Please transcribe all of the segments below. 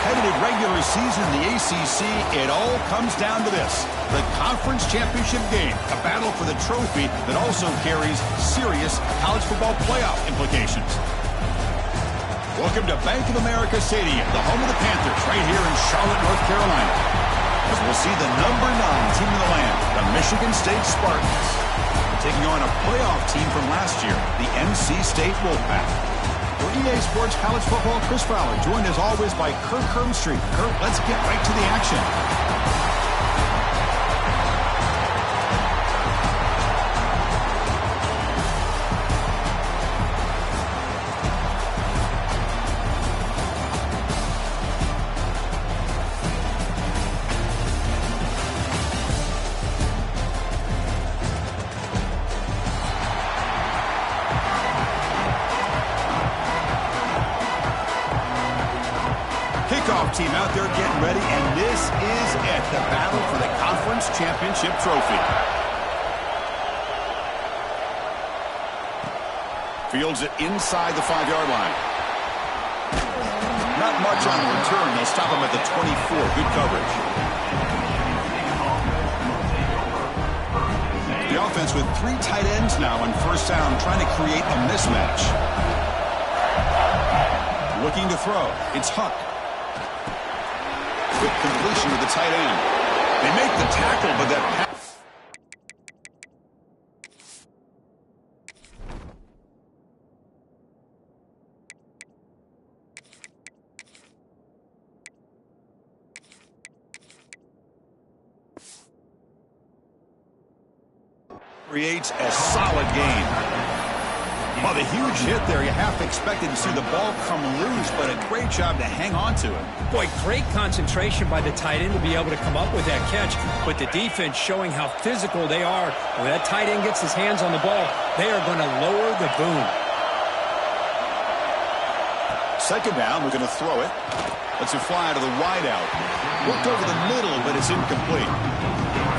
competitive regular season in the ACC, it all comes down to this: the conference championship game, a battle for the trophy that also carries serious college football playoff implications. Welcome to Bank of America Stadium, the home of the Panthers, right here in Charlotte, North Carolina, as we'll see the number 9 team in the land, the Michigan State Spartans, taking on a playoff team from last year, the NC State Wolfpack. For EA Sports College Football, Chris Fowler, joined as always by Kirk Hermstreet. Kirk, let's get right to the action. Kickoff team out there getting ready, and this is it, the battle for the conference championship trophy. Fields it inside the 5-yard line. Not much on the return. They'll stop him at the 24. Good coverage. The offense with 3 tight ends now on first down, trying to create a mismatch. Looking to throw. It's Huck. Quick completion to the tight end. They make the tackle, but that pass creates a solid gain. Well, the huge hit there, you half expected to see the ball come loose, but a great job to hang on to it. Boy, great concentration by the tight end to be able to come up with that catch, but the defense showing how physical they are. When that tight end gets his hands on the ball, they are going to lower the boom. Second down, we're going to throw it. Let's it fly to the wide out. Worked over the middle, but it's incomplete.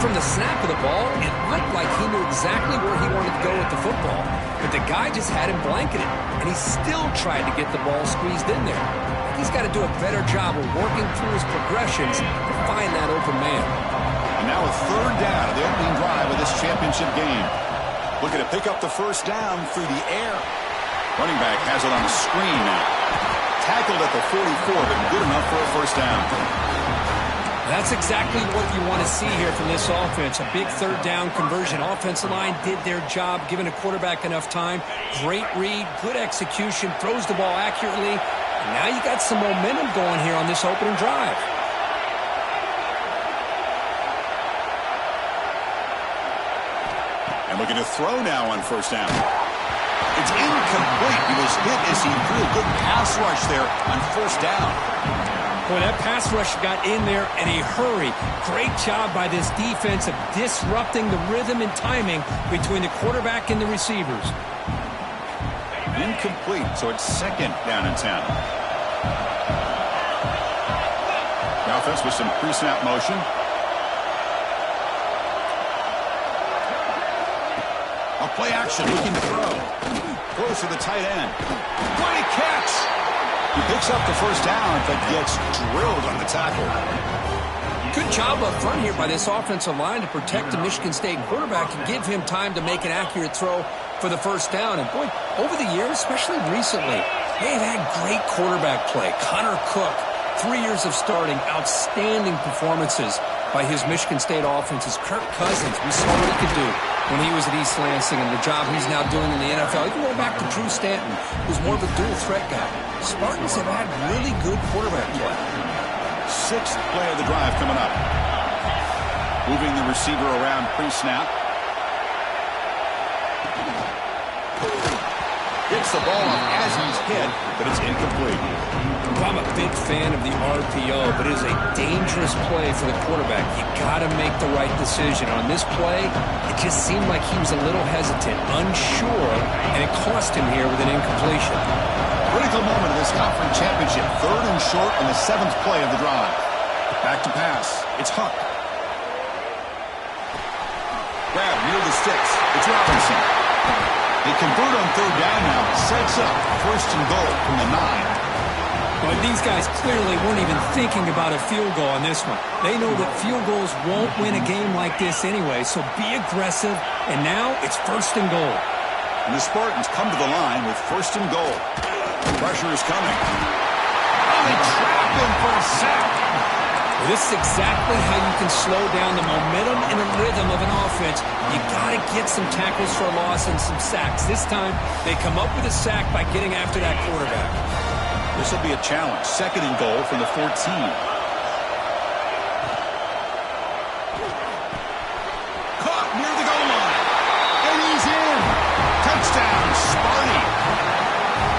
From the snap of the ball, it looked like he knew exactly where he wanted to go with the football, but the guy just had him blanketed, and he still tried to get the ball squeezed in there. He's got to do a better job of working through his progressions to find that open man. And now a third down of the opening drive of this championship game. Looking to pick up the first down through the air. Running back has it on the screen now. Tackled at the 44, but good enough for a first down. That's exactly what you want to see here from this offense. A big third down conversion. Offensive line did their job, giving a quarterback enough time. Great read, good execution, throws the ball accurately. And now you got some momentum going here on this opening drive. And looking to throw now on first down. It's incomplete. He was hit as he threw a good pass rush there on first down. Boy, that pass rush got in there in a hurry. Great job by this defense of disrupting the rhythm and timing between the quarterback and the receivers. Incomplete, so it's second down and 10. The offense with some pre-snap motion. A play action, looking to throw. Close to the tight end. Great catch! He picks up the first down, but gets drilled on the tackle. Good job up front here by this offensive line to protect the Michigan State quarterback and give him time to make an accurate throw for the first down. And boy, over the years, especially recently, they've had great quarterback play. Connor Cook, 3 years of starting, outstanding performances by his Michigan State offenses. Kirk Cousins, we saw what he could do when he was at East Lansing and the job he's now doing in the NFL. You can go back to Drew Stanton, who's more of a dual threat guy. Spartans have had really good quarterback play. Sixth play of the drive coming up. Moving the receiver around pre-snap. Gets the ball up as he's hit, but it's incomplete. I'm a big fan of the RPO, but it is a dangerous play for the quarterback. You got to make the right decision. On this play, it just seemed like he was a little hesitant, unsure, and it cost him here with an incompletion. Critical moment of this conference championship. Third and short on the 7th play of the drive. Back to pass. It's Huck. Grab near the sticks. It's Robinson. They convert on third down now. Sets up first and goal from the 9. But these guys clearly weren't even thinking about a field goal on this one. They know that field goals won't win a game like this anyway, so be aggressive. And now it's 1st and goal. And the Spartans come to the line with 1st and goal. Pressure is coming. Oh, they trap him for a sack. Well, this is exactly how you can slow down the momentum and the rhythm of an offense. You got to get some tackles for a loss and some sacks. This time, they come up with a sack by getting after that quarterback. This will be a challenge. 2nd and goal from the 14. Caught near the goal line. And he's in. Touchdown, Sparty.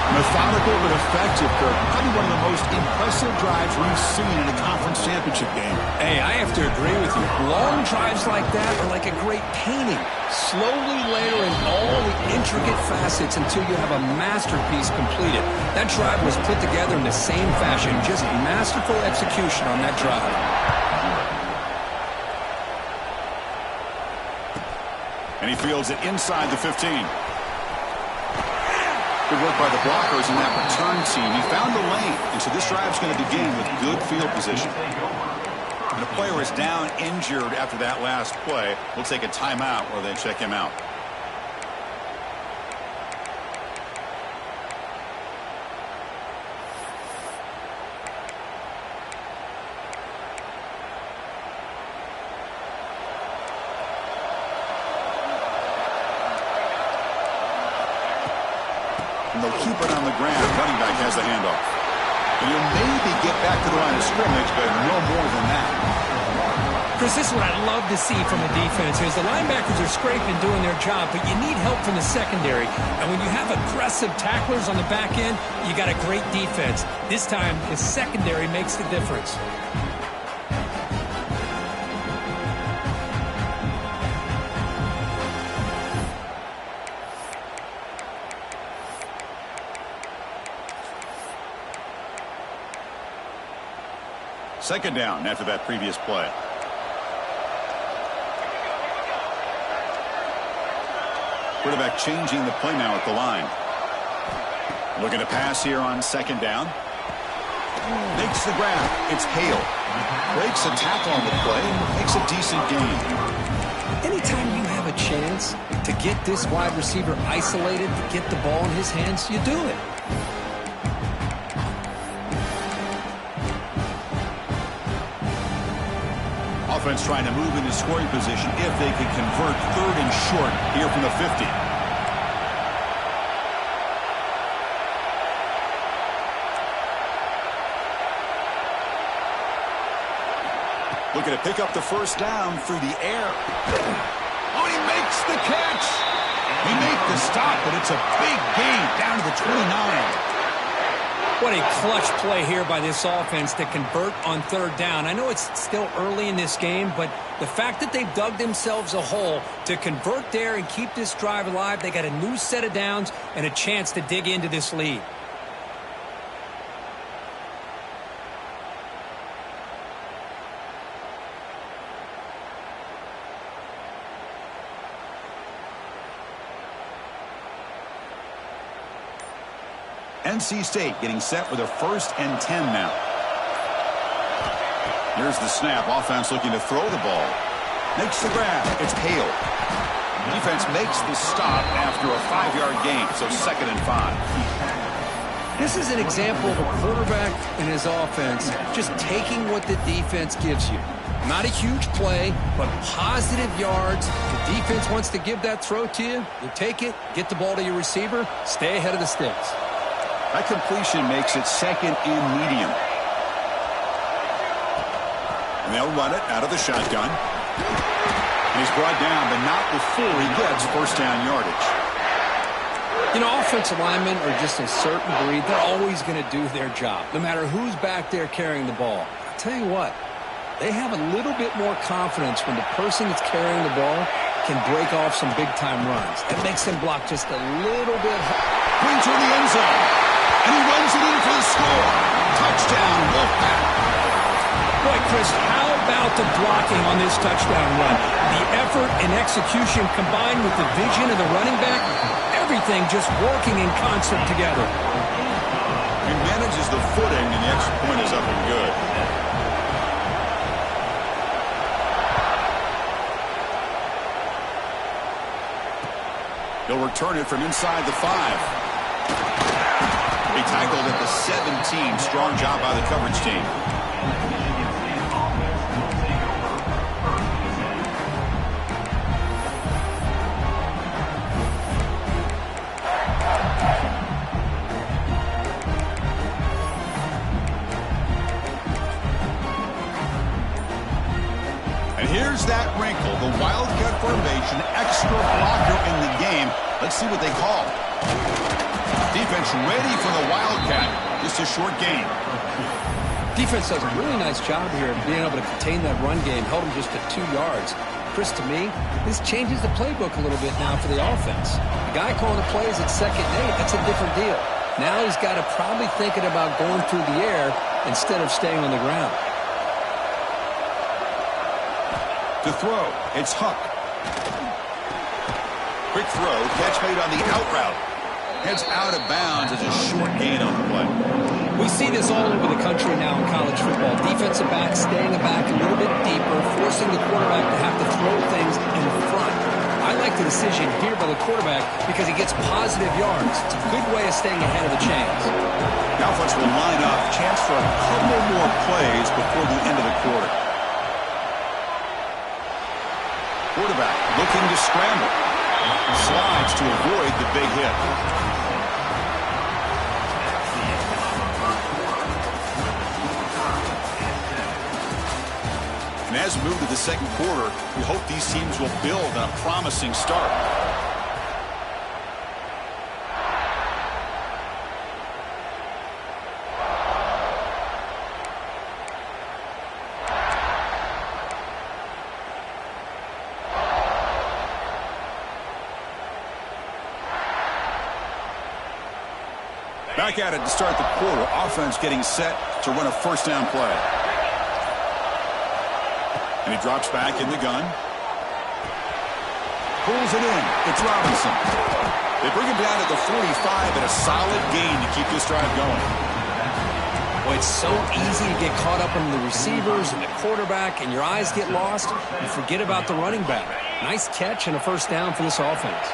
Methodical but effective, Kirk. Probably one of the most impressive drives we've seen in a conference championship game. Hey, I have to agree with you. Long drives like that are like a great painting. Slowly layer in all the intricate facets until you have a masterpiece completed. That drive was put together in the same fashion. Just masterful execution on that drive. And he fields it inside the 15. Good work by the blockers in that return team. He found the lane, and so this drive's going to begin with good field position. And a player is down injured after that last play. We'll take a timeout while they check him out. And they'll keep it on the ground. Running back has the handoff. And you'll maybe get back to the line of scrimmage, but no more than that. Chris, this is what I love to see from a defense is the linebackers are scraping, doing their job, but you need help from the secondary. And when you have aggressive tacklers on the back end, you got a great defense. This time, the secondary makes the difference. Second down after that previous play. Quarterback changing the play now at the line. Looking to pass here on 2nd down. Makes the grab. It's Hale. Breaks a tackle on the play. Makes a decent gain. Anytime you have a chance to get this wide receiver isolated, to get the ball in his hands, you do it. Offense trying to move into scoring position if they can convert 3rd and short here from the 50. Looking to pick up the 1st down through the air. Oh, he makes the catch. He made the stop, but it's a big gain down to the 29. What a clutch play here by this offense to convert on 3rd down. I know it's still early in this game, but the fact that they've dug themselves a hole to convert there and keep this drive alive, they got a new set of downs and a chance to dig into this lead. NC State getting set with a 1st and 10 now. Here's the snap. Offense looking to throw the ball. Makes the grab. It's Hale. Defense makes the stop after a 5-yard gain, so 2nd and 5. This is an example of a quarterback and his offense just taking what the defense gives you. Not a huge play, but positive yards. The defense wants to give that throw to you. You take it, get the ball to your receiver, stay ahead of the sticks. That completion makes it 2nd and medium. And they'll run it out of the shotgun. And he's brought down, but not before he gets 1st down yardage. You know, offensive linemen are just a certain breed. They're always going to do their job, no matter who's back there carrying the ball. I'll tell you what, they have a little bit more confidence when the person that's carrying the ball can break off some big-time runs. That makes them block just a little bit. Brings her in the end zone. And he runs it in for the score. Touchdown, Wolfpack. Boy, Chris, how about the blocking on this touchdown run? The effort and execution combined with the vision of the running back, everything just working in concert together. He manages the footing, and yards. Point is up and good. He'll return it from inside the 5. He tackled at the 17. Strong job by the coverage team. Here's that wrinkle, the wildcat formation, extra blocker in the game. Let's see what they call. Defense ready for the wildcat. Just a short gain. Defense does a really nice job here of being able to contain that run game. Held him just at 2 yards. Chris, to me, this changes the playbook a little bit now for the offense. The guy calling the plays at 2nd and 8, that's a different deal. Now he's got to probably thinking about going through the air instead of staying on the ground. To throw, it's Huck. Quick throw, catch made on the out route. Heads out of bounds as a short gain on the play. We see this all over the country now in college football. Defensive backs staying back a little bit deeper, forcing the quarterback to have to throw things in front. I like the decision here by the quarterback because he gets positive yards. It's a good way of staying ahead of the chains. The offense will line up. Chance for a couple more plays before the end of the quarter. Quarterback looking to scramble. Slides to avoid the big hit. And as we move to the second quarter, we hope these teams will build on a promising start. Back at it to start the quarter. Offense getting set to run a first down play. And he drops back in the gun. Pulls it in. It's Robinson. They bring him down at the 45 and a solid gain to keep this drive going. Boy, it's so easy to get caught up in the receivers and the quarterback, and your eyes get lost. You forget about the running back. Nice catch and a first down for this offense.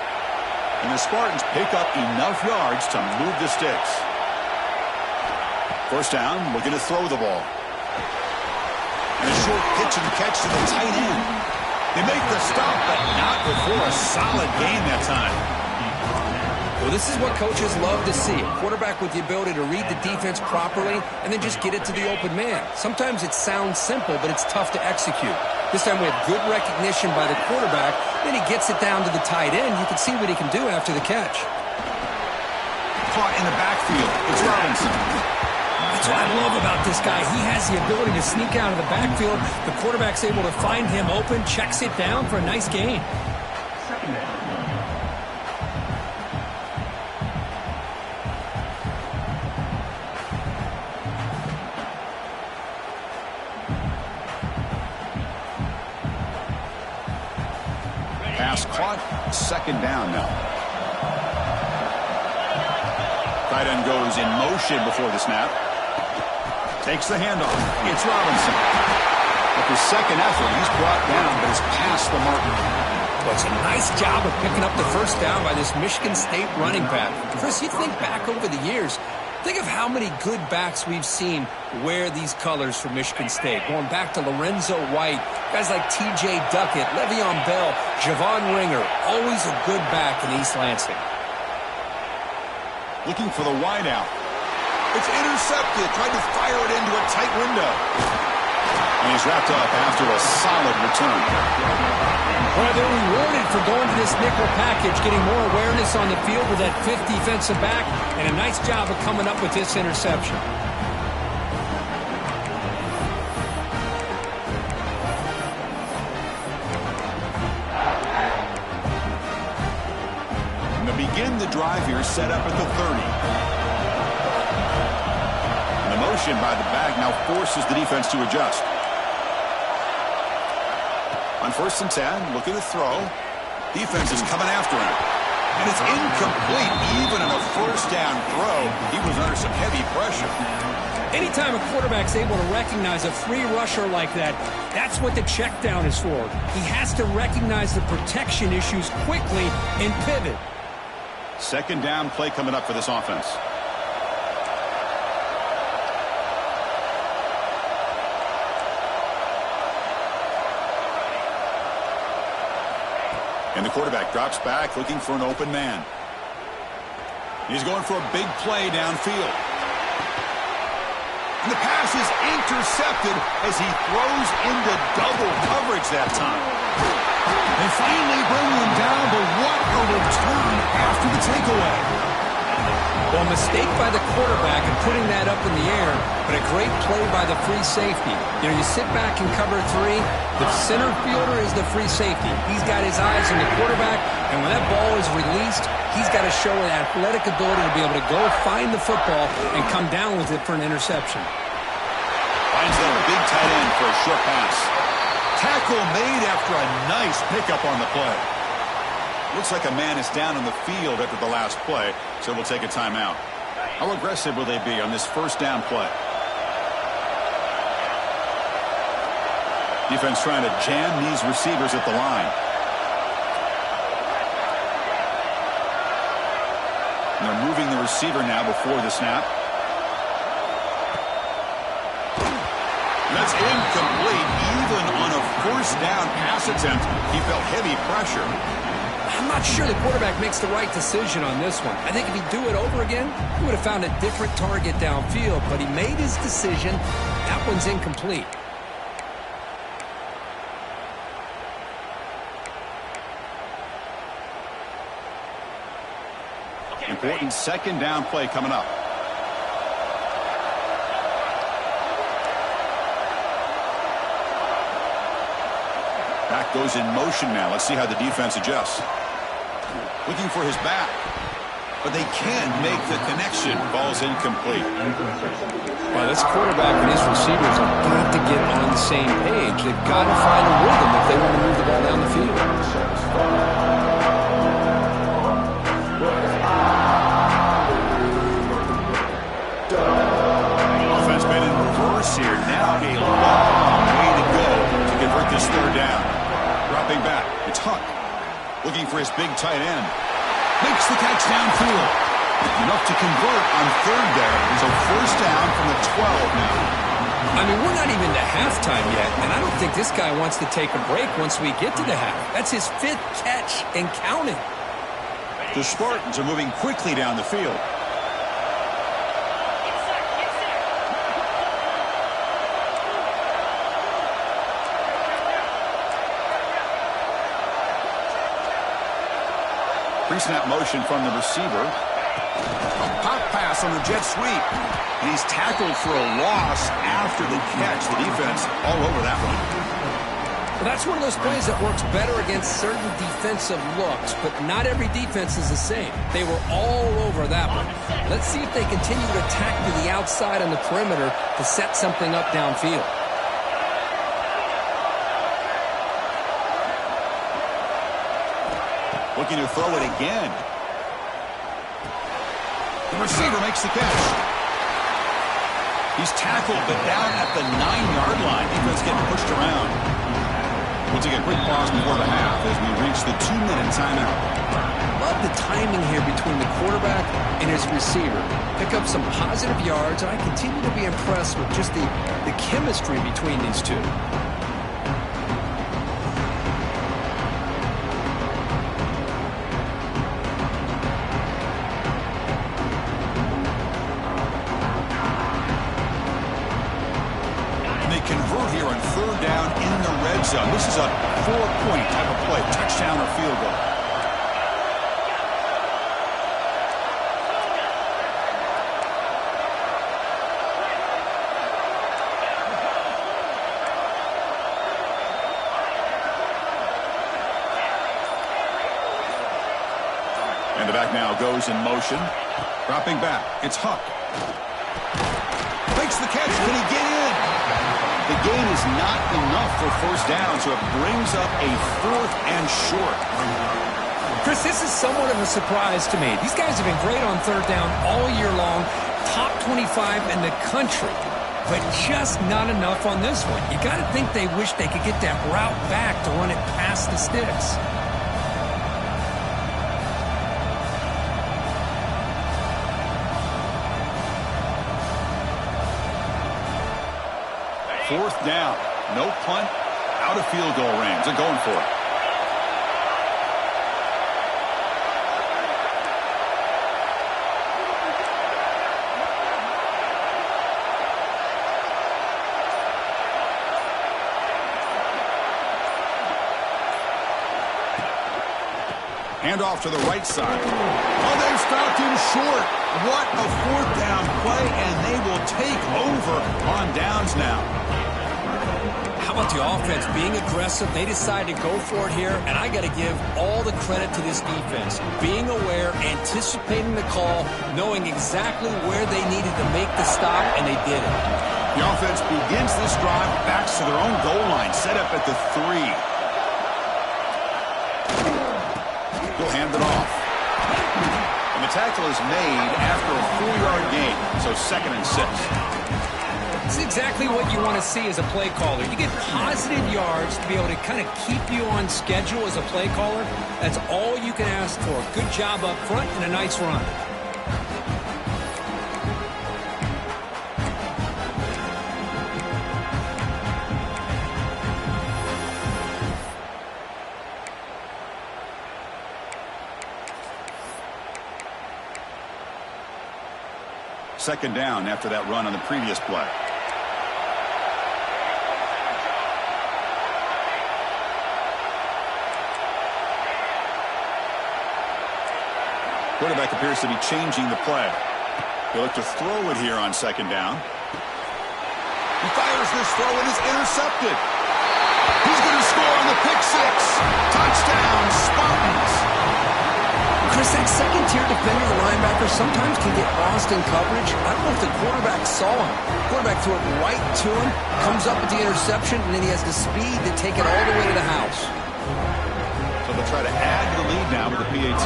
And the Spartans pick up enough yards to move the sticks. First down, looking to throw the ball. And a short pitch and catch to the tight end. They make the stop, but not before a solid gain that time. Well, this is what coaches love to see. A quarterback with the ability to read the defense properly and then just get it to the open man. Sometimes it sounds simple, but it's tough to execute. This time we have good recognition by the quarterback. Then he gets it down to the tight end. You can see what he can do after the catch. Caught in the backfield. It's Robinson. That's what I love about this guy. He has the ability to sneak out of the backfield. The quarterback's able to find him open, checks it down for a nice gain. Pass caught. Second down now. Tight end goes in motion before the snap. Takes the handoff. It's Robinson. After second effort, he's brought down, but is past the mark. Well, it's a nice job of picking up the first down by this Michigan State running back. Chris, you think back over the years, think of how many good backs we've seen wear these colors for Michigan State. Going back to Lorenzo White, guys like T.J. Duckett, Le'Veon Bell, Javon Ringer, always a good back in East Lansing. Looking for the wideout. It's intercepted. Tried to fire it into a tight window. And he's wrapped up after a solid return. Well, they're rewarded for going to this nickel package, getting more awareness on the field with that fifth defensive back, and a nice job of coming up with this interception. And to begin the drive here, set up at the 30. The motion by the back now forces the defense to adjust. On 1st and 10, looking to throw. Defense is coming after him. And it's incomplete. Even in a first down throw, he was under some heavy pressure. Anytime a quarterback's able to recognize a free rusher like that, that's what the check down is for. He has to recognize the protection issues quickly and pivot. Second down play coming up for this offense. And the quarterback drops back looking for an open man. He's going for a big play downfield. And the pass is intercepted as he throws into double coverage that time. They finally bring him down, but what a return after the takeaway. Well, a mistake by the quarterback in putting that up in the air, but a great play by the free safety. You know, you sit back and cover three. The center fielder is the free safety. He's got his eyes on the quarterback, and when that ball is released, he's got to show an athletic ability to be able to go find the football and come down with it for an interception. Finds that big tight end for a short pass. Tackle made after a nice pickup on the play. Looks like a man is down on the field after the last play, so we'll take a timeout. How aggressive will they be on this first down play? Defense trying to jam these receivers at the line. And they're moving the receiver now before the snap. That's incomplete. Even on a first down pass attempt, he felt heavy pressure. I'm not sure the quarterback makes the right decision on this one. I think if he'd do it over again, he would have found a different target downfield, but he made his decision. That one's incomplete. Important second down play coming up. Back goes in motion now. Let's see how the defense adjusts. Looking for his back. But they can't make the connection. Ball's incomplete. Well, this quarterback and his receivers have got to get on the same page. They've got to find a rhythm if they want to move the ball down the field. Offense been in reverse here. Now a long way to go to convert this third down. Dropping back. It's Huck. Looking for his big tight end. Makes the catch downfield. Enough to convert on third down. So first down from the 12 now. I mean, we're not even to halftime yet, and I don't think this guy wants to take a break once we get to the half. That's his 5th catch and counting. The Spartans are moving quickly down the field. Pre-snap motion from the receiver. A pop pass on the jet sweep. And he's tackled for a loss after the catch. The defense all over that one. Well, that's one of those plays that works better against certain defensive looks, but not every defense is the same. They were all over that one. Let's see if they continue to attack to the outside on the perimeter to set something up downfield. Looking to throw it again. The receiver makes the catch. He's tackled, but down at the 9-yard line. Defense getting pushed around. We'll take a quick pause before the half as we reach the 2-minute timeout. Love the timing here between the quarterback and his receiver. Pick up some positive yards, and I continue to be impressed with just the chemistry between these two. This is a 4-point type of play, touchdown or field goal. And the back now goes in motion. Dropping back. It's Huck. Makes the catch. Can he get in? The gain is not enough for first down, so it brings up a 4th and short. Chris, this is somewhat of a surprise to me. These guys have been great on third down all year long. top 25 in the country, but just not enough on this one. You got to think they wish they could get that route back to run it past the sticks. Fourth down. No punt. Out of field goal range. They're going for it. Handoff to the right side. Oh, they've stopped him short. What a fourth down play, and they will take over on downs now. How about the offense being aggressive? They decide to go for it here, and I got to give all the credit to this defense. Being aware, anticipating the call, knowing exactly where they needed to make the stop, and they did it. The offense begins this drive, backs to their own goal line, set up at the 3. He'll hand it off. And the tackle is made after a 4-yard gain, so 2nd and 6. It's exactly what you want to see as a play caller. You get positive yards to be able to kind of keep you on schedule as a play caller. That's all you can ask for. Good job up front and a nice run. Second down after that run on the previous play. Quarterback appears to be changing the play. He'll look to throw it here on 2nd down. He fires this throw and is intercepted. He's going to score on the pick 6. Touchdown, Spartans. Chris, that second-tier defender, the linebacker, sometimes can get lost in coverage. I don't know if the quarterback saw him. Quarterback threw it right to him, comes up with the interception, and then he has the speed to take it all the way to the house. So they'll try to add to the lead now with the PAT.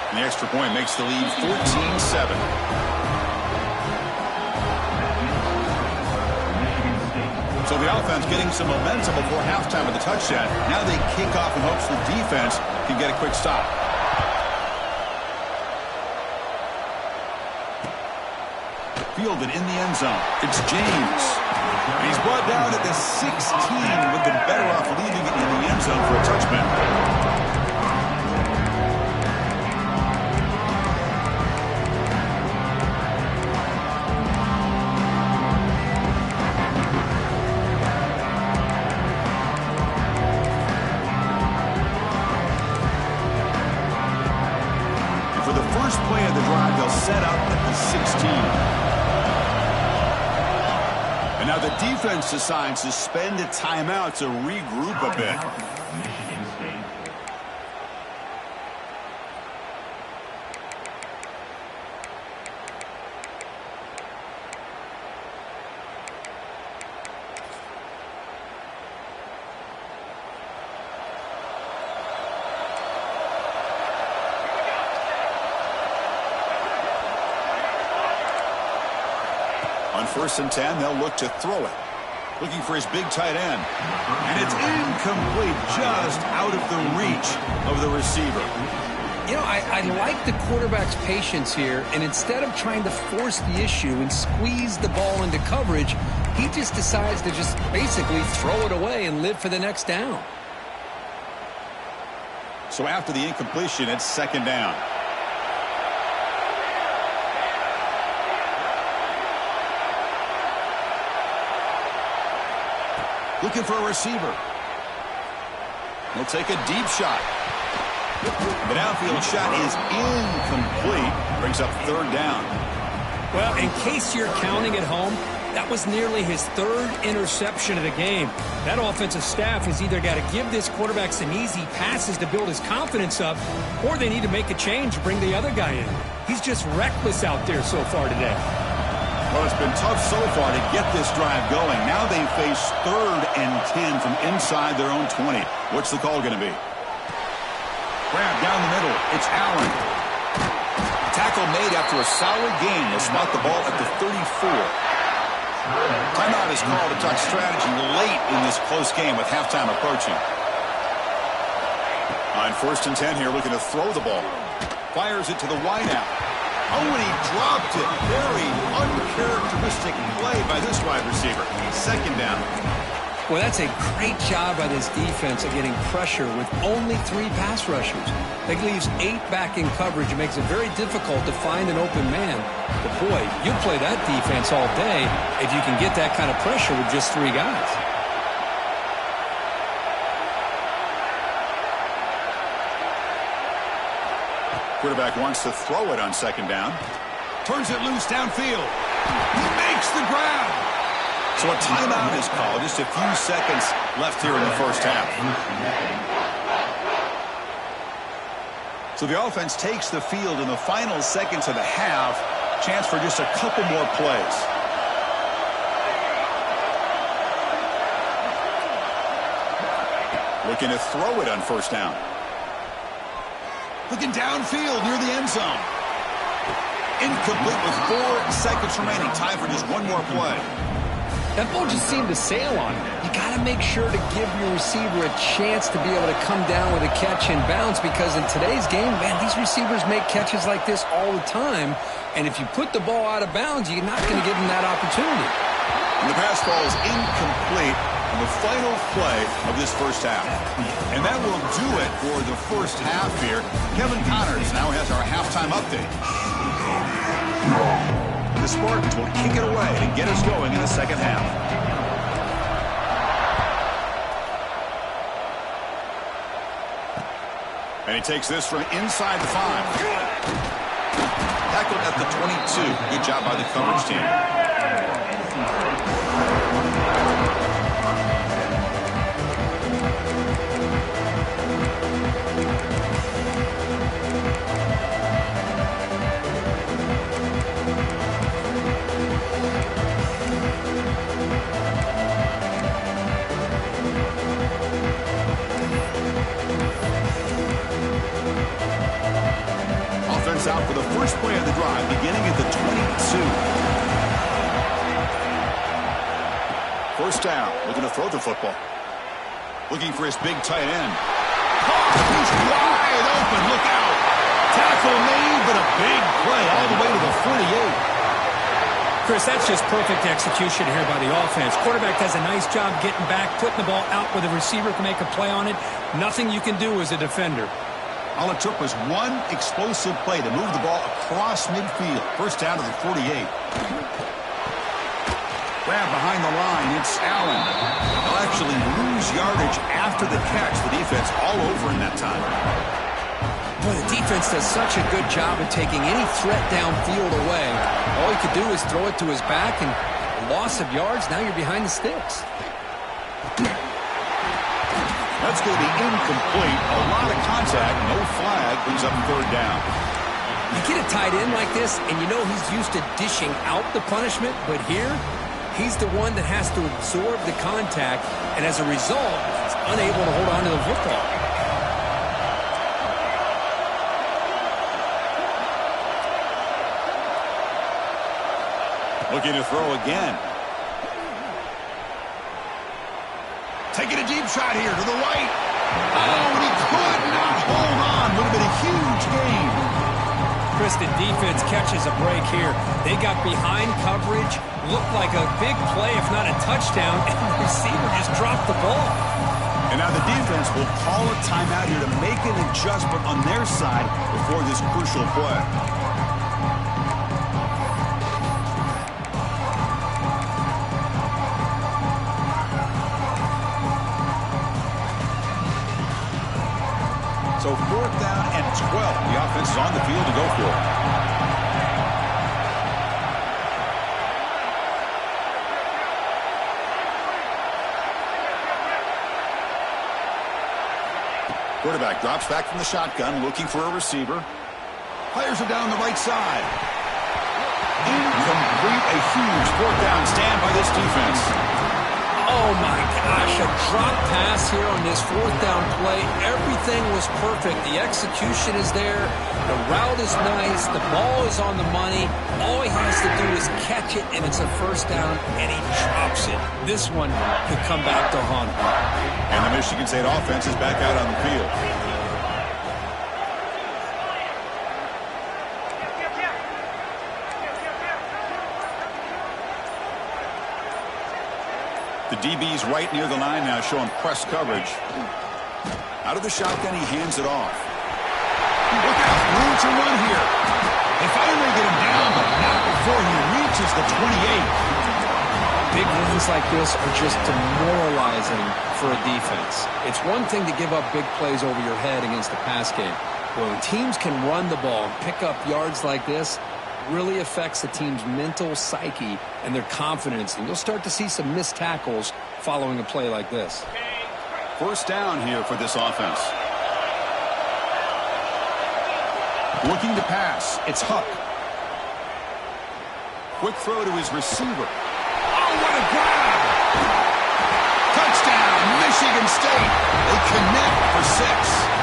And the extra point makes the lead 14-7. So the offense getting some momentum before halftime with the touchdown. Now they kick off in hopes the defense can get a quick stop. Fielded in the end zone. It's James. And he's brought down at the 16, with them better off leaving it in the end zone for a touchback. Play of the drive, they'll set up at the 16. And now the defense decides to spend a timeout to regroup a bit. On 1st and 10, they'll look to throw it. Looking for his big tight end. And it's incomplete, just out of the reach of the receiver. You know, I like the quarterback's patience here, and instead of trying to force the issue and squeeze the ball into coverage, he just decides to just basically throw it away and live for the next down. So after the incompletion, it's 2nd down. Looking for a receiver. He'll take a deep shot. The downfield shot is incomplete. Brings up 3rd down. Well, in case you're counting at home, that was nearly his 3rd interception of the game. That offensive staff has either got to give this quarterback some easy passes to build his confidence up, or they need to make a change to bring the other guy in. He's just reckless out there so far today. Well, it's been tough so far to get this drive going. Now they face 3rd and 10 from inside their own 20. What's the call going to be? Grab down the middle. It's Allen. tackle made after a solid gain. They'll spot the ball at the 34. Timeout is called to talk strategy late in this close game with halftime approaching. On 1st and 10 here, looking to throw the ball. Fires it to the wideout. Oh, and he dropped it. Very uncharacteristic play by this wide receiver. 2nd down. Well, that's a great job by this defense of getting pressure with only 3 pass rushers. That leaves 8 back in coverage. It makes it very difficult to find an open man. But, boy, you play that defense all day if you can get that kind of pressure with just 3 guys. Quarterback wants to throw it on 2nd down. Turns it loose downfield. He makes the grab. So a timeout is called. Just a few seconds left here in the first half. So the offense takes the field in the final seconds of the half. Chance for just a couple more plays. Looking to throw it on 1st down. Looking downfield near the end zone. Incomplete with 4 seconds remaining. Time for just one more play. That ball just seemed to sail on him. You got to make sure to give your receiver a chance to be able to come down with a catch and bounce, because in today's game, man, these receivers make catches like this all the time. And if you put the ball out of bounds, you're not going to give them that opportunity. And the pass ball is incomplete on the final play of this first half. And that will do it for the first half here. Kevin Connors now has our halftime update. The Spartans will kick it away to get us going in the second half. And he takes this from inside the 5. Tackled at the 22. Good job by the coverage team. Out for the first play of the drive, beginning at the 22. 1st down, looking to throw the football. Looking for his big tight end. He's wide open, look out. Tackle made, but a big play all the way to the 48. Chris, that's just perfect execution here by the offense. Quarterback does a nice job getting back, putting the ball out where the receiver can make a play on it. Nothing you can do as a defender. All it took was one explosive play to move the ball across midfield. 1st down to the 48. Grab behind the line. It's Allen. They'll actually lose yardage after the catch. The defense all over in that time. Boy, the defense does such a good job of taking any threat downfield away. All he could do is throw it to his back, and a loss of yards, now you're behind the sticks. That's going to be incomplete. A lot of contact. No flag. Brings up 3rd down. You get a tight end like this, and you know he's used to dishing out the punishment, but here, he's the one that has to absorb the contact, and as a result, he's unable to hold on to the football. Looking to throw again. Taking a deep shot here to the right. Oh, and he could not hold on. Would have been a huge gain. Chris, the defense catches a break here. They got behind coverage, looked like a big play, if not a touchdown, and the receiver just dropped the ball. And now the defense will call a timeout here to make an adjustment on their side before this crucial play. So 4th down and 12. The offense is on the field to go for it. Quarterback drops back from the shotgun, looking for a receiver. Fires it down the right side. Incomplete. A huge 4th down stand by this defense. Oh, my gosh, a drop pass here on this fourth down play. Everything was perfect. The execution is there. The route is nice. The ball is on the money. All he has to do is catch it, and it's a first down, and he drops it. This one could come back to haunt him. And the Michigan State offense is back out on the field. The DB's right near the line now, showing press coverage. Out of the shotgun, he hands it off. Look out, room to run here. They finally get him down, but not before he reaches the 28. Big runs like this are just demoralizing for a defense. It's one thing to give up big plays over your head against the pass game. But when teams can run the ball and pick up yards like this, really affects the team's mental psyche and their confidence. And you'll start to see some missed tackles following a play like this. First down here for this offense. Looking to pass. It's Huck. Quick throw to his receiver. Oh, what a grab! Touchdown, Michigan State. They connect for 6.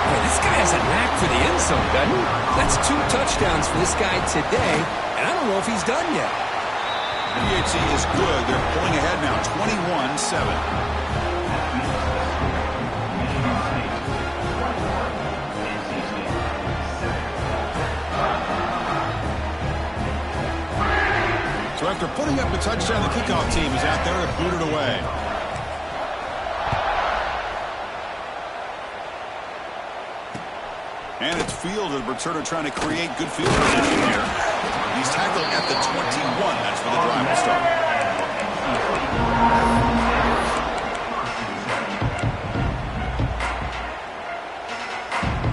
Boy, this guy has a knack for the end zone, doesn't he? That's 2 touchdowns for this guy today, and I don't know if he's done yet. PHC is good. They're pulling ahead now, 21-7. So after putting up a touchdown, the kickoff team is out there to boot it away. And it's Field, the returner, trying to create good field position here. He's tackled at the 21. That's where the drive will start.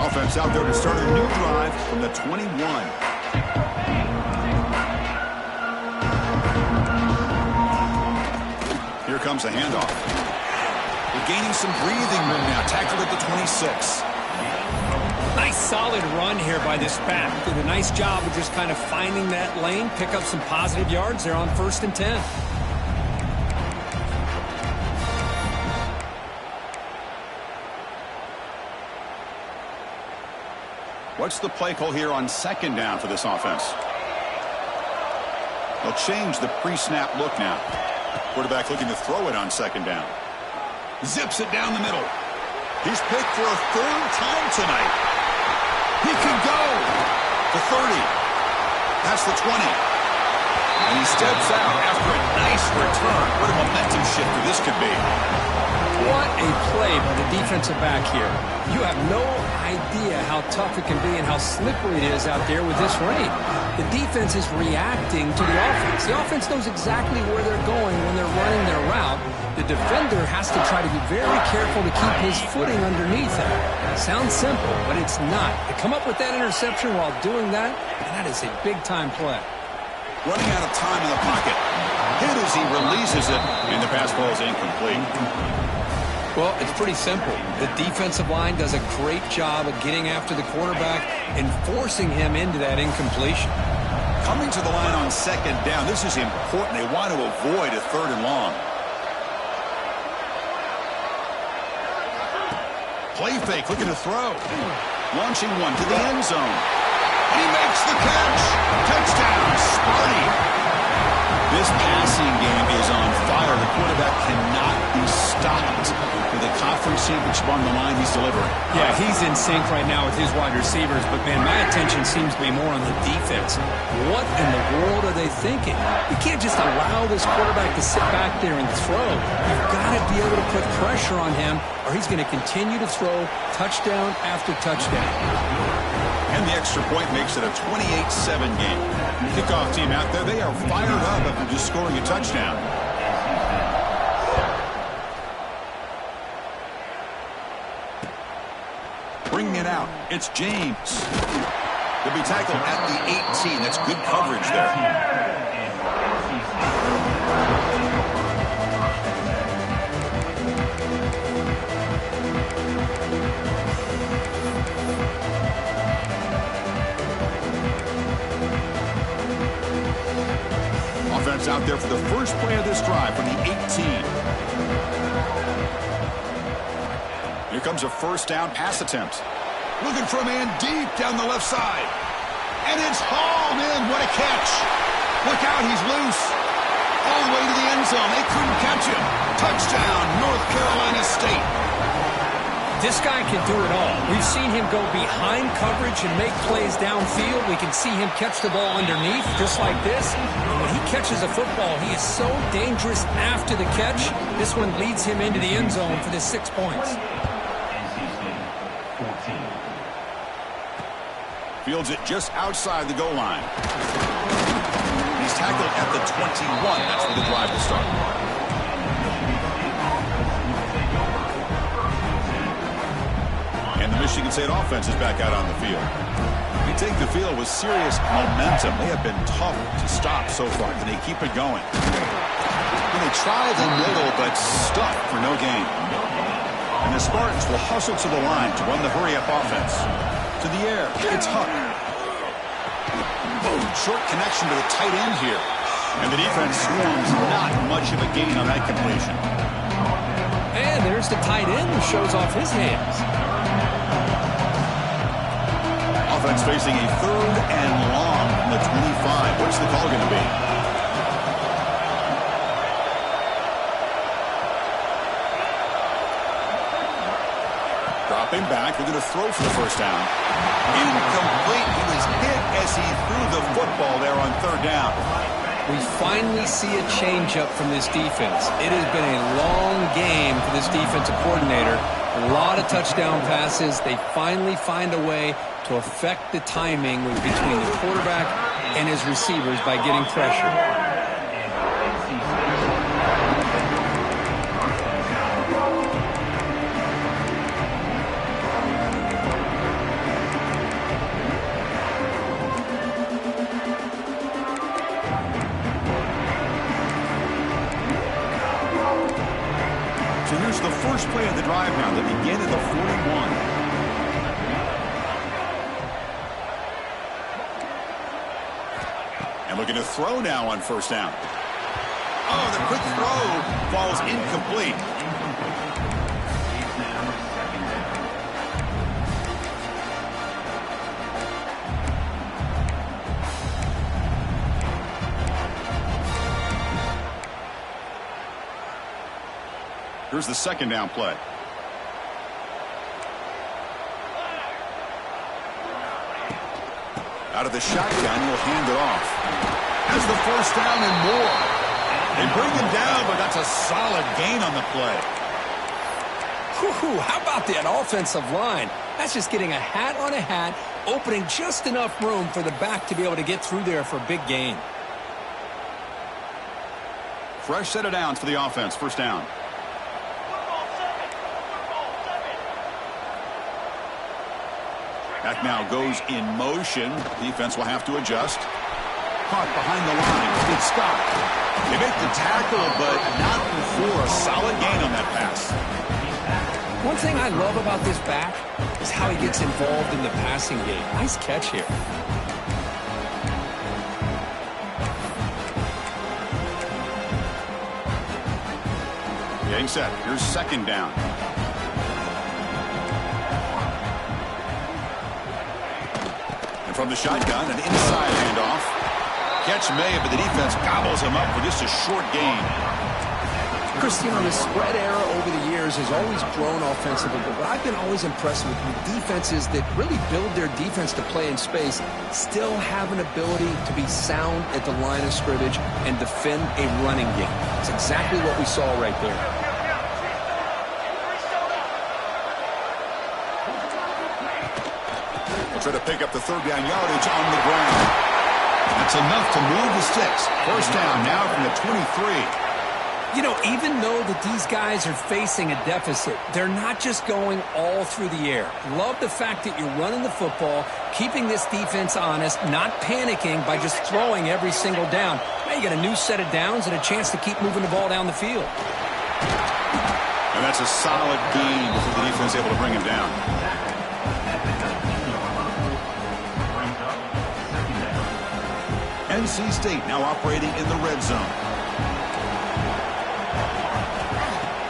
Offense out there to start a new drive from the 21. Here comes a handoff. We're gaining some breathing room now. Tackled at the 26. Nice solid run here by this back. Did a nice job of just kind of finding that lane, pick up some positive yards there on 1st and 10. What's the play call here on 2nd down for this offense? They'll change the pre-snap look now. Quarterback looking to throw it on 2nd down. Zips it down the middle. He's picked for a 3rd time tonight. He can go. The 30. That's the 20. And he steps out after a nice return. What a momentum shifter this could be. What a play by the defensive back here. You have no idea how tough it can be and how slippery it is out there with this rain. The defense is reacting to the offense. The offense knows exactly where they're going when they're running their route. The defender has to try to be very careful to keep his footing underneath him. Sounds simple, but it's not. To come up with that interception while doing that, that is a big-time play. Running out of time in the pocket. Hit as he releases it, and the pass ball is incomplete. Well, it's pretty simple. The defensive line does a great job of getting after the quarterback and forcing him into that incompletion. Coming to the line on 2nd down, this is important. They want to avoid a 3rd and long. Play fake, looking to throw. Launching one to the end zone. And he makes the catch. Touchdown, Sparty. This passing game is on fire. The quarterback cannot be stopped. With a conference championship on the line, he's delivering. Yeah, he's in sync right now with his wide receivers, but, man, my attention seems to be more on the defense. What in the world are they thinking? You can't just allow this quarterback to sit back there and throw. You've got to be able to put pressure on him, or he's going to continue to throw touchdown after touchdown. And the extra point makes it a 28-7 game. Kickoff team out there, they are fired up after just scoring a touchdown. Bringing it out, it's James. He'll be tackled at the 18. That's good coverage there. offense out there for the first play of this drive from the 18. Here comes a first down pass attempt. Looking for a man deep down the left side. And it's hauled in. What a catch. Look out, he's loose. All the way to the end zone. They couldn't catch him. Touchdown, North Carolina State. This guy can do it all. We've seen him go behind coverage and make plays downfield. We can see him catch the ball underneath, just like this. And when he catches a football, he is so dangerous after the catch. This one leads him into the end zone for the 6 points. Fields it just outside the goal line. He's tackled at the 21. That's where the drive will start. And the Michigan State offense is back out on the field. We take the field with serious momentum. They have been tough to stop so far. Can they keep it going? And they try the middle, but stuck for no gain. And the Spartans will hustle to the line to run the hurry-up offense. To the air, it's Huck. Boom, short connection to the tight end here. And the defense swarms not much of a gain on that completion. And there's the tight end who shows off his hands. Offense facing a 3rd and long from the 25. What's the call going to be? Dropping back, they're going to throw for the first down. Incomplete. He was hit as he threw the football there on 3rd down. We finally see a change-up from this defense. It has been a long game for this defensive coordinator. A lot of touchdown passes. They finally find a way to affect the timing between the quarterback and his receivers by getting pressure. So here's the first play of the drive now. They begin at the 41. And looking to throw now on first down. Oh, the quick throw falls incomplete. Here's the 2nd down play. Out of the shotgun, he'll hand it off. Has the first down and more. They bring him down, but that's a solid gain on the play. Whew, how about that offensive line? That's just getting a hat on a hat, opening just enough room for the back to be able to get through there for a big gain. Fresh set of downs for the offense. First down. Back now goes in motion. Defense will have to adjust. Caught behind the line. It's Scott. They make the tackle, but not before a solid gain on that pass. One thing I love about this back is how he gets involved in the passing game. Nice catch here. Getting set. Here's 2nd down. From the shotgun, an inside handoff. Catch made, but the defense gobbles him up for just a short gain. Cristiano, the spread era over the years has always grown offensively, but what I've been always impressed with defenses that really build their defense to play in space still have an ability to be sound at the line of scrimmage and defend a running game. It's exactly what we saw right there. Try to pick up the 3rd down yardage on the ground. That's enough to move the sticks. First down now from the 23. You know, even though that these guys are facing a deficit, they're not just going all through the air. Love the fact that you're running the football, keeping this defense honest, not panicking by just throwing every single down. Now you got a new set of downs and a chance to keep moving the ball down the field. And that's a solid gain before the defense able to bring him down. NC State now operating in the red zone.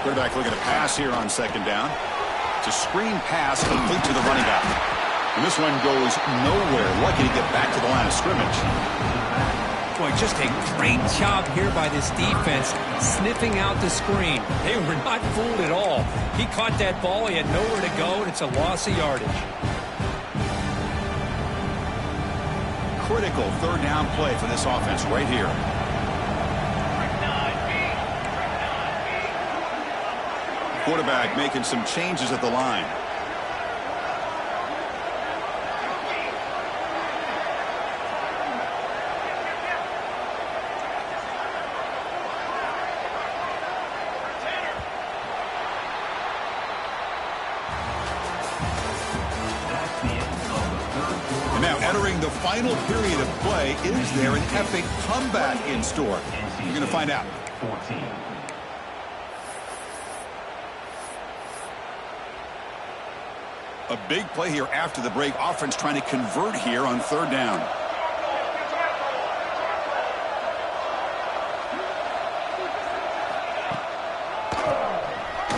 Quarterback looking to pass here on second down. It's a screen pass complete to the running back. And this one goes nowhere. Lucky to get back to the line of scrimmage. Boy, just a great job here by this defense, sniffing out the screen. They were not fooled at all. He caught that ball. He had nowhere to go, and it's a loss of yardage. Critical third down play for this offense right here. Quarterback making some changes at the line. And now entering the final period of play, is there an epic comeback in store? You're going to find out. 14. A big play here after the break. Offense trying to convert here on third down.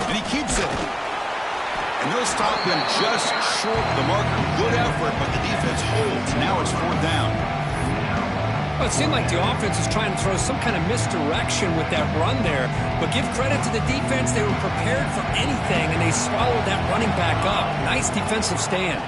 And he keeps it. And they'll stop him just short of the marker. Good effort, but the defense holds. Now it's fourth down. Well, it seemed like the offense was trying to throw some kind of misdirection with that run there. But give credit to the defense. They were prepared for anything, and they swallowed that running back up. Nice defensive stand.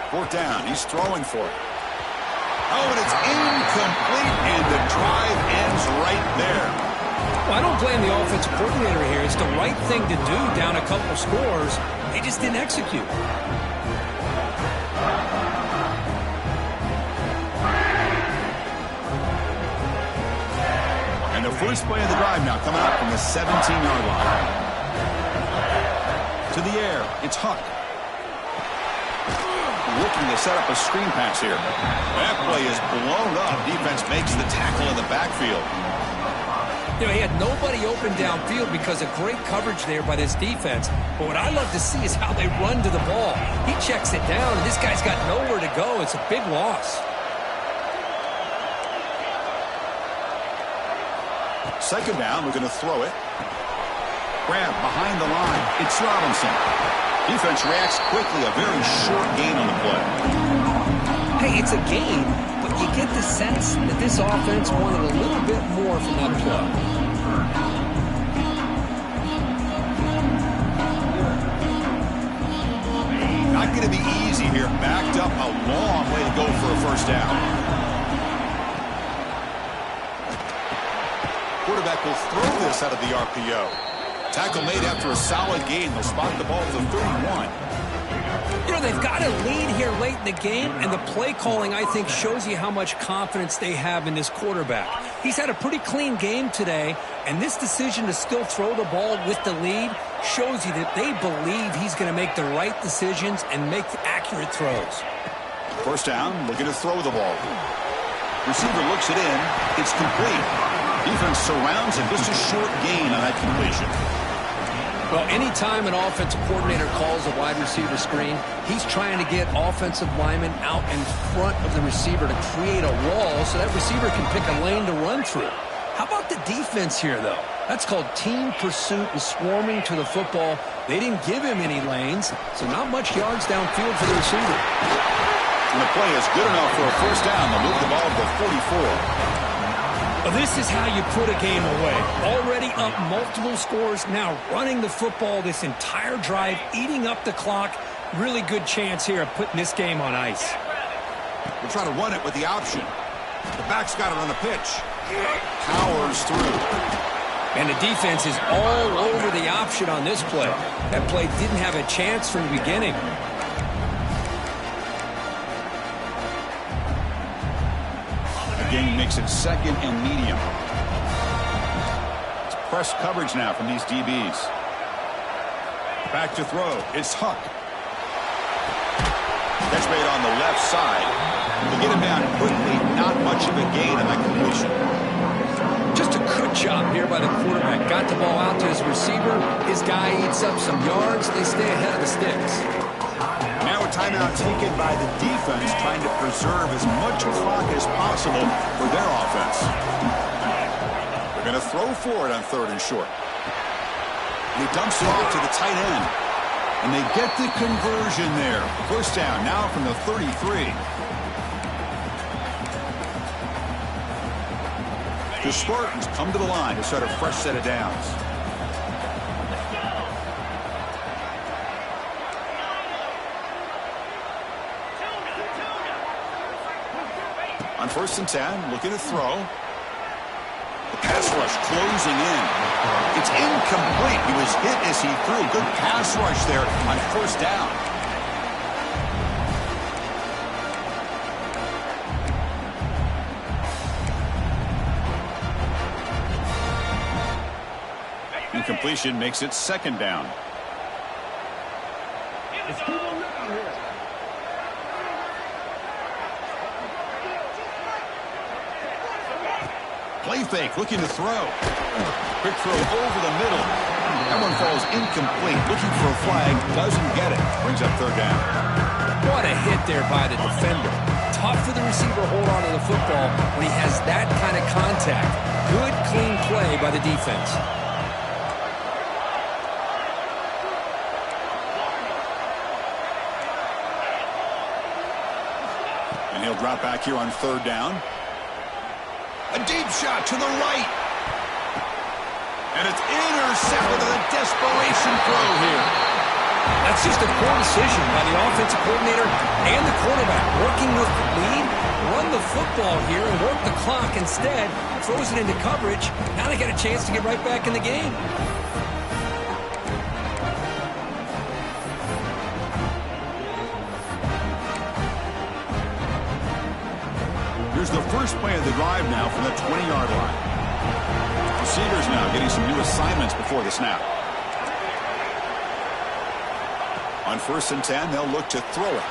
Fourth down. He's throwing for it. Oh, and it's incomplete, and the drive ends right there. Well, I don't blame the offensive coordinator here. It's the right thing to do down a couple scores. They just didn't execute. And the first play of the drive now coming up from the 17-yard line. To the air. It's Huck. Looking to set up a screen pass here. That play is blown up. Defense makes the tackle in the backfield. You know, he had nobody open downfield because of great coverage there by this defense. But what I love to see is how they run to the ball. He checks it down, and this guy's got nowhere to go. It's a big loss. Second down, we're going to throw it. Grab behind the line. It's Robinson. Defense reacts quickly. A very short gain on the play. Hey, it's a gain, but you get the sense that this offense wanted a little bit more from that play. Not going to be easy here. Backed up a long way to go for a first down. Quarterback will throw this out of the RPO. Tackle made after a solid gain. They'll spot the ball at the 31. You know, they've got a lead here late in the game, and the play calling, I think, shows you how much confidence they have in this quarterback. He's had a pretty clean game today, and this decision to still throw the ball with the lead shows you that they believe he's going to make the right decisions and make accurate throws. First down, looking to throw the ball. Receiver looks it in. It's complete. Defense surrounds him. Just a short gain on that completion. Well, anytime an offensive coordinator calls a wide receiver screen, he's trying to get offensive linemen out in front of the receiver to create a wall so that receiver can pick a lane to run through. How about the defense here, though? That's called team pursuit and swarming to the football. They didn't give him any lanes, so not much yards downfield for the receiver. And the play is good enough for a first down. They'll move the ball to the 44. Well, this is how you put a game away. Already up multiple scores, now running the football this entire drive, eating up the clock. Really good chance here of putting this game on ice. We'll try to run it with the option. The back's got it on the pitch. Powers through. And the defense is all over the option on this play. That play didn't have a chance from the beginning. Game makes it second and medium. It's press coverage now from these DBs. Back to throw. It's Huck. That's made on the left side. To get him down quickly, not much of a gain on that completion. Just a good job here by the quarterback. Got the ball out to his receiver. His guy eats up some yards. They stay ahead of the sticks. Now a timeout taken by the defense, trying to preserve as much clock as possible for their offense. They're going to throw for it on 3rd and short. And he dumps it off to the tight end. And they get the conversion there. First down now from the 33. The Spartans come to the line to start a fresh set of downs. On 1st and 10, looking to throw. The pass rush closing in. It's incomplete. He was hit as he threw. Good pass rush there on 1st down. Incompletion makes it 2nd down. Play fake, looking to throw. Quick throw over the middle. That one falls incomplete. Looking for a flag, doesn't get it. Brings up 3rd down. What a hit there by the defender. Tough for the receiver to hold on to the football when he has that kind of contact. Good, clean play by the defense. And he'll drop back here on 3rd down. A deep shot to the right. And it's intercepted with a desperation throw here. That's just a poor decision by the offensive coordinator and the quarterback. Working with the lead, run the football here and work the clock. Instead, throws it into coverage. Now they get a chance to get right back in the game. Here's the first play of the drive now from the 20-yard line. Receivers now getting some new assignments before the snap. On 1st and 10, they'll look to throw it.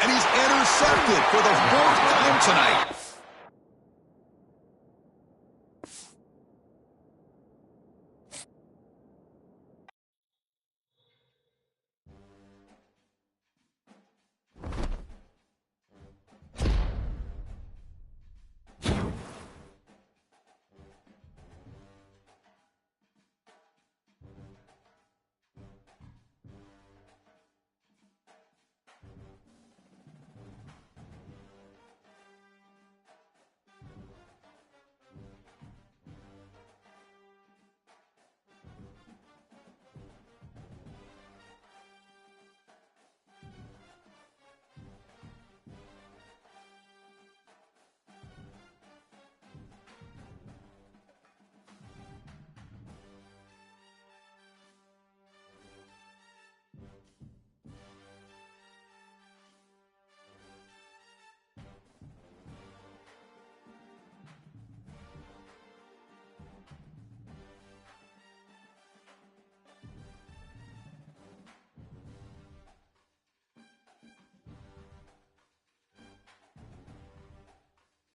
And he's intercepted for the 4th time tonight.